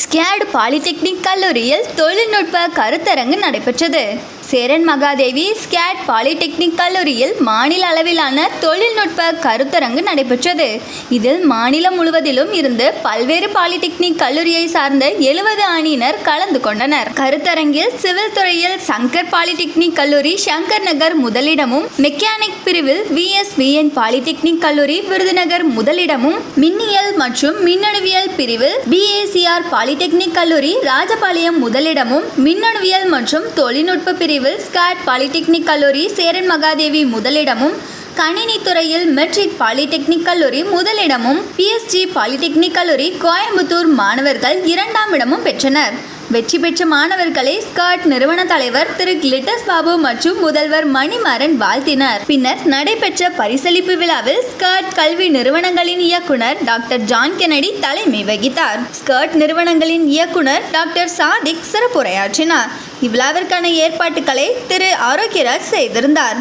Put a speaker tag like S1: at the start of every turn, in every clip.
S1: Skate polytechnic கல்லூரியில் தொழில்நுட்ப கருத்தரங்கு நடைபெற்றது. சேரன் மகாதேவி ஸ்கேட் பாலிடெக்னிக் கல்லூரியில் மாநில அளவிலான தொழில்நுட்ப கருத்தரங்கு நடைபெற்றது. இதில் மாநிலம் முழுவதிலும் இருந்து பல்வேறு பாலிடெக்னிக் கல்லூரியை சார்ந்த 70 அணியினர் கலந்து கொண்டனர். கருத்தரங்கில் சிவில் துறையில் சங்கர் பாலிடெக்னிக் கல்லூரி சங்கர் நகர் முதலிடமும், மெக்கானிக் பிரிவில் VSVN பாலிடெக்னிக் கல்லூரி விருதுநகர் முதலிடமும், மின்னியல் மற்றும் மின்னணுவியல் பிரிவில் BACR பாலிடெக்னிக் கல்லூரி ராஜபாளையம் முதலிடமும், மின்னணுவியல் மற்றும் தொழில்நுட்ப பிரிவில் ஸ்கேட் பாலிடெக்னிக் கல்லூரி சேரன் மகாதேவி முதலிடமும், கணினி துறையில் மெட்ரிக் பாலிடெக்னிக் கல்லூரி முதலிடமும், PSG பாலிடெக்னிக் கல்லூரி கோயம்புத்தூர் மாணவர்கள் 2ஆம் இடமும் பெற்றனர். வெற்றி பெற்ற மாணவர்களை ஸ்கேட் நிறுவன தலைவர் திரு கிளிட்டஸ் பாபு மற்றும் முதல்வர் மணிமாறன் வாழ்த்தினர். பின்னர் நடைபெற்ற பரிசளிப்பு விழாவில் ஸ்கேட் கல்வி நிறுவனங்களின் இயக்குனர் டாக்டர் ஜான் கென்னடி தலைமை வகித்தார். ஸ்கேட் நிறுவனங்களின் இயக்குனர் டாக்டர் சாதிக் சிறப்புரையாற்றினார். இவ்விழாவிற்கான ஏற்பாட்டுகளை திரு ஆரோக்கியராஜ் செய்திருந்தார்.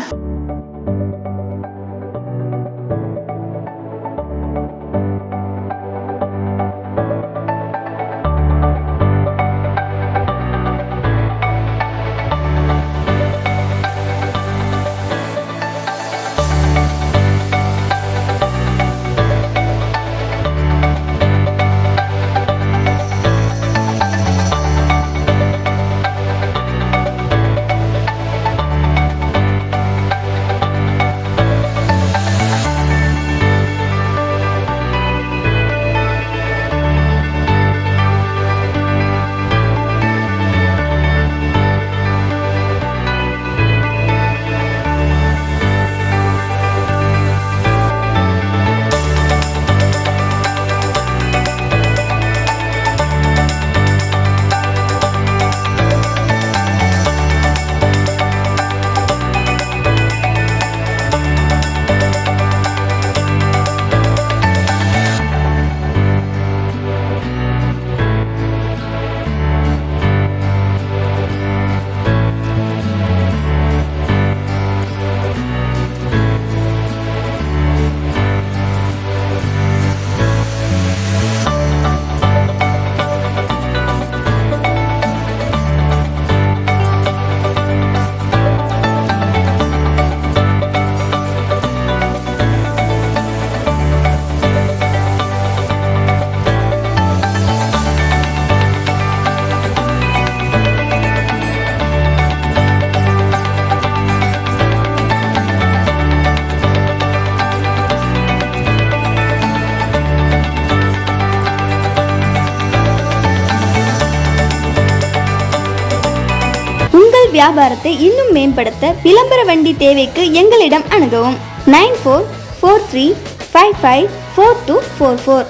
S2: உங்கள் வியாபாரத்தை இன்னும் மேம்படுத்த விளம்பர வண்டி தேவைக்கு எங்களிடம் அணுகவும். 9443554244